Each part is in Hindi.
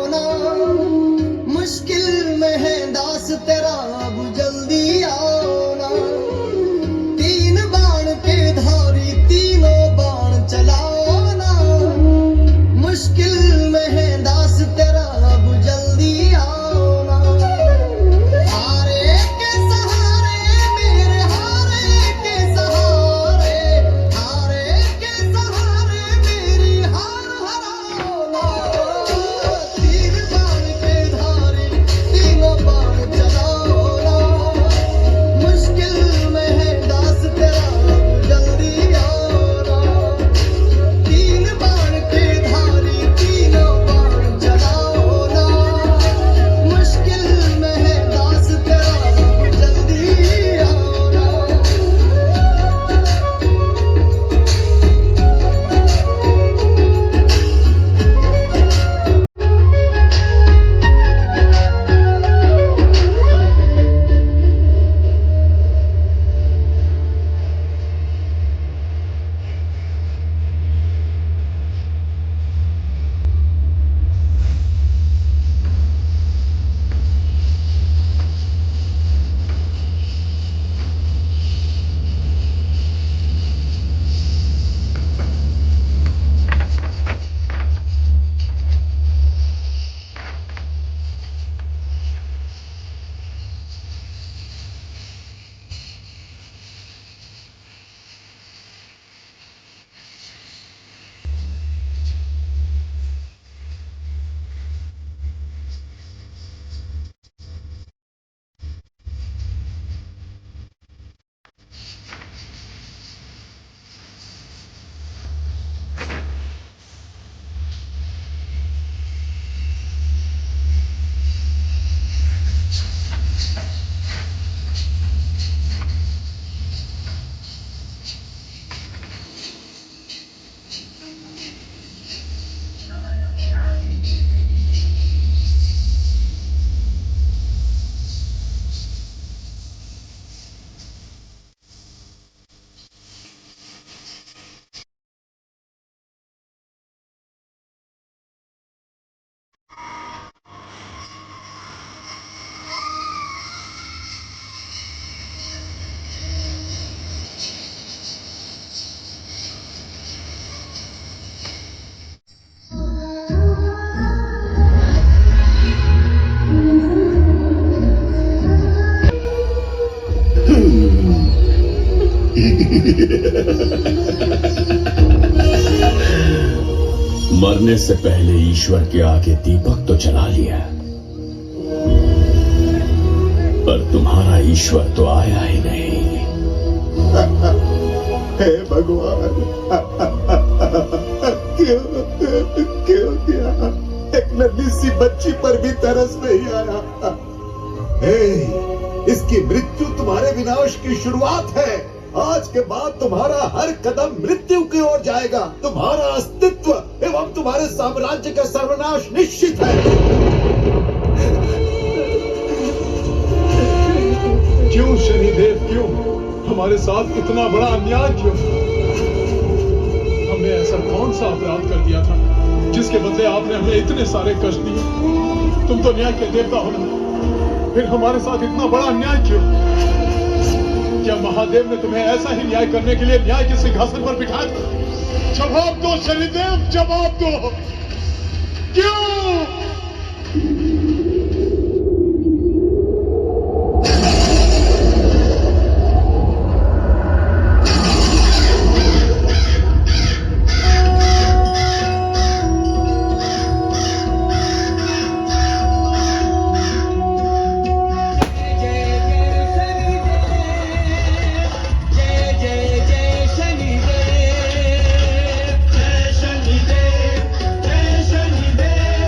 ना, मुश्किल में है दास तेरा अब जल्दी आओ ना। तीन बाण के धारी तीनों बाण चलाओ ना, मुश्किल में है दास तेरा अब जल्दी आओ ना। हारे के सहारे मेरे हारे के सहारे, हारे के सहारे मेरी हार हराओ ना। तीन बाण के धारी तीनों बाण चलाओ ना, मुश्किल में है दास तेरा अब जल्दी आओ ना। तीन बाण के धारी तीनों बाण चलाओ ना, मुश्किल में है दास तेरा अब जल्दी आओ ना। मरने से पहले ईश्वर के आगे दीपक तो जला लिया, पर तुम्हारा ईश्वर तो आया ही नहीं। हे भगवान, क्यों क्यों किया? एक नन्ही सी बच्ची पर भी तरस नहीं आया। हे, इसकी मृत्यु तुम्हारे विनाश की शुरुआत है। आज के बाद तुम्हारा हर कदम मृत्यु की ओर जाएगा। तुम्हारा अस्तित्व एवं तुम्हारे साम्राज्य का सर्वनाश निश्चित है। क्यों शनिदेव, क्यों हमारे साथ इतना बड़ा अन्याय? क्यों हमने ऐसा कौन सा अपराध कर दिया था जिसके बदले आपने हमें इतने सारे कष्ट दिए? तुम तो न्याय के देवता हो ना, फिर हमारे साथ इतना बड़ा अन्याय क्यों? क्या महादेव ने तुम्हें ऐसा ही न्याय करने के लिए न्याय के सिंहासन पर बिठाया था? जवाब दो शनिदेव, जवाब दो। क्यों? जय शनिदेव, जय शनिदेव।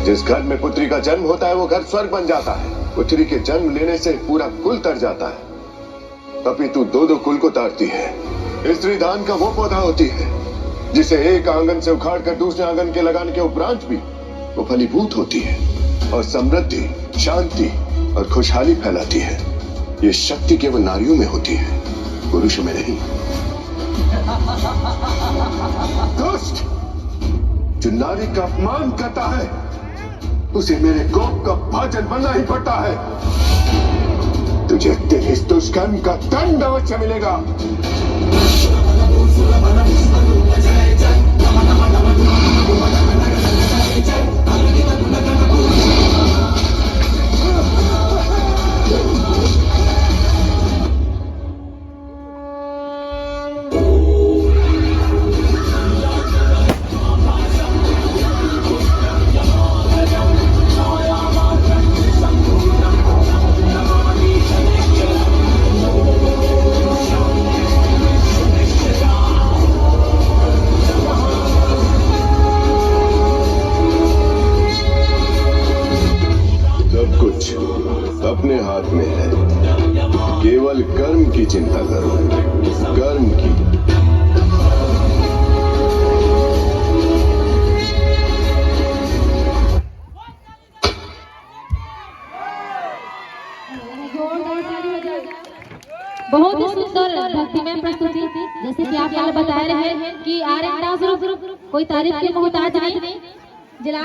जिस घर में पुत्री का जन्म होता है वो घर स्वर्ग बन जाता है। पुत्री के जन्म लेने से पूरा कुल तर जाता है। अभी तू दो दो कुल को तारती है। स्त्री दान का वो पौधा होती है जिसे एक आंगन से उखाड़ कर दूसरे आंगन के लगाने के उपरांत भी वो फलीभूत होती है और समृद्धि, शांति और खुशहाली फैलाती है। ये शक्ति केवल नारियों में होती है, पुरुषों में नहीं। दुष्ट, जो नारी का अपमान करता है उसे मेरे कोप का भाजन बनना ही पड़ता है। तुझे तेरे इस दुष्कर्म का दंड अवश्य मिलेगा। अपने हाथ में है, केवल कर्म की चिंता करो, कर्म की। बहुत ही सुंदर भक्तिमय प्रस्तुति। जैसे कि आप यहाँ बता रहे हैं कि आर्यन दास कोई तारीफ के मोहताज नहीं। जिला